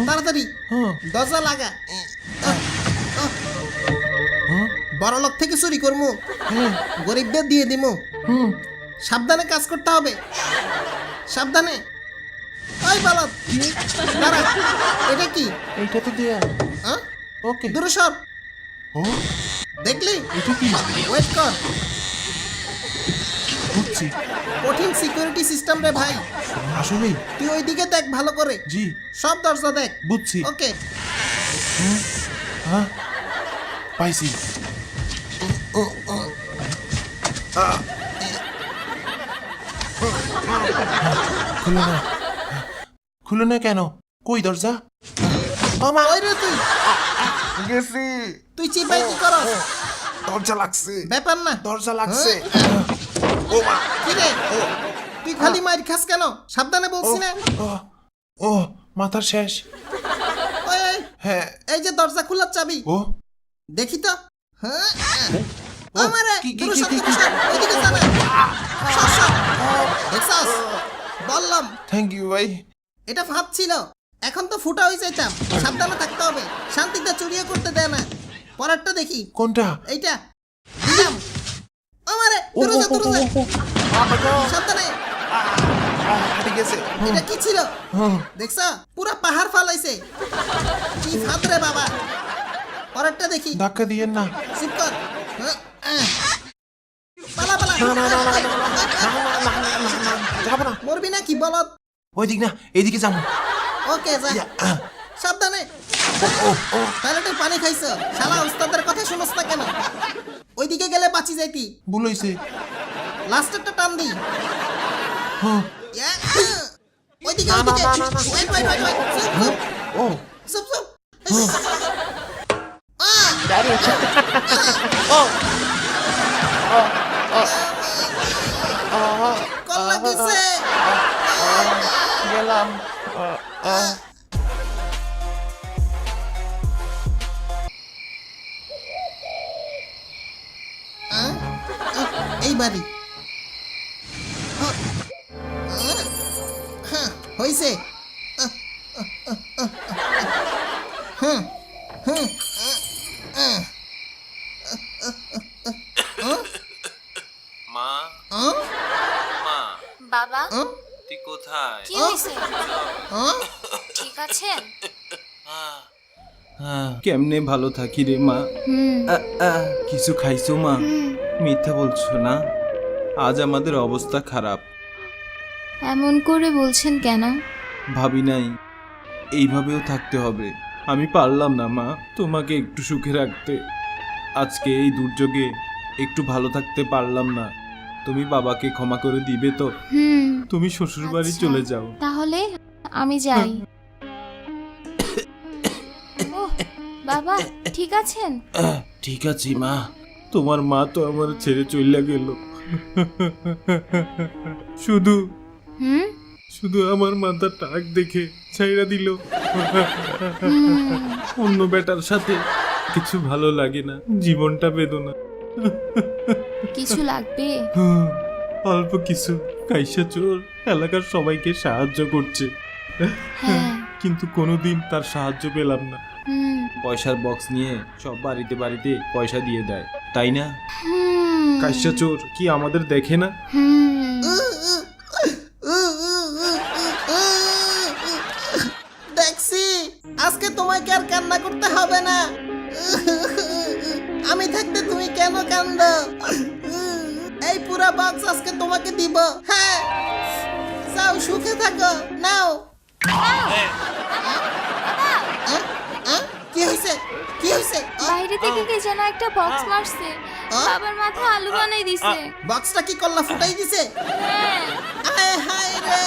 তাড়াতাড়ি দরজা লাগা। বড়লোক থেকে চুরি করবো, গরিবদের দিয়ে দিমু। সাবধানে কাজ করতে হবে, সাবধানে। ওই বলদ, দাঁড়া। এটা কি? এইটা তো দেয়া। ওকে, দূরে সর। দেখলি? এটা কি? ওয়েট কর। বুঝছি। কঠিন সিকিউরিটি সিস্টেম রে ভাই। আসলেই? তুই ওইদিকে দেখ ভালো করে। জি, সব দরজা দেখ। বুঝছি। ওকে। হ্যাঁ, পাইছি। খুলে না, খুলে না কেন? কই দরজা? মামা, ওই রে তুই, গেছি। তুই চিপাই কি করস? দরজা লাগছে, ব্যাপার না। দরজা লাগছে। ও মা, কি রে? তুই খালি মাইর খাস কেন? সাবধানে বলছি না। ও মাথার শেষ। ওই ওই, হ্যাঁ। এই যে দরজা খোলার চাবি। ও দেখি তো। হ্যাঁ, আমারে কি, কি, দূরে সর, কি, দূরে সর, ওইদিকে যা না। সর, সর। দেখছস? বললাম থ্যাংক ইউ ভাই। এটা ফাঁদ ছিল, এখন তো ফুটা হয়ে যাইতাম। সাবধানে থাকতে হবে, শান্তিতে চুরিও করতে দেয় না। পরেরটা দেখি। কোনটা? এইটা দিলাম। আমারে দূরে যা, দূরে যা। সাবধানে। ঠিক আছে। এটা কি ছিল দেখছ? পুরা পাহাড় ফালাইছে। কি ফাঁদ রে বাবা। পরেরটা দেখি। ধাক্কা দিয়েন না। চুপ কর। পালা পালা। যাবো না। মরবি না কি বলত? ওই দিক না, এইদিকে যাবো। ওকে যা। সাবধানে। টয়লেটের পানি খাইছ? শালা উস্তাদের কথা শুনস না কেন? ওইদিকে গেলে বাঁচি যাইতি। ভুল হইছে। লাস্টেরটা টান দি। ওইদিকে, না, না, ওইদিকে। না, না, না। Wait, wait, wait, wait. চুপ, চুপ। ও চুপ, চুপ। কল্লা দিছে। গেলাম। এই বাড়ি হইছে। মা, মা, বাবা তুই কোথায়? কি হয়েছে? ঠিক আছেন? কেমনে ভালো থাকি রে মা? কিছু খাইছো মা? মিথ্যা বলছো না? আজ আমাদের অবস্থা খারাপ। এমন করে বলছেন কেন? ভাবি নাই এইভাবেও থাকতে হবে। আমি পারলাম না মা তোমাকে একটু সুখে রাখতে। আজকে এই দুর্যোগে একটু ভালো থাকতে পারলাম না। তুমি বাবাকে ক্ষমা করে দিবে তো? তুমি শ্বশুর বাড়ি আচ্ছা, চলে যাও। তাহলে আমি যাই। ওহ, বাবা ঠিক আছেন? ঠিক আছে মা। তোমার মা তো আমার ছেড়ে চলে গেল। শুধু শুধু আমার মাথা টাক দেখে ছাইড়া দিল। অন্য বেটার সাথে কিছু ভালো লাগে না, জীবনটা বেদনা। কিছু লাগবে? অল্প কিছু। কাইসা চোর এলাকার সবাইকে সাহায্য করছে, হ্যাঁ। কিন্তু কোনোদিন তার সাহায্য পেলাম না। পয়সার বক্স নিয়ে সব বাড়িতে বাড়িতে পয়সা দিয়ে দেয়, তাই না? কাইসা চোর কি আমাদের দেখে না? দেখছি আজকে তোমাকে আর কান্না করতে হবে না। আমি থাকতে তুমি কেন কান্দ? এই পুরা বক্স আজকে তোমাকে দিব। হ্যাঁ, যাও সুখে থাকো। নাও। কি হয়েছে? কি হয়েছে? বাইরে থেকে কে যেন একটা বক্স মারছে। বাবার মাথা আলু বানাই দিছে। বক্সটা কি করলা? ফুটাই দিছে? হ্যাঁ। হায় হায় রে,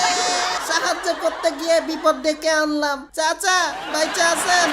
সাহায্য করতে গিয়ে বিপদ ডেকে আনলাম। চাচা বাইচা আছেন?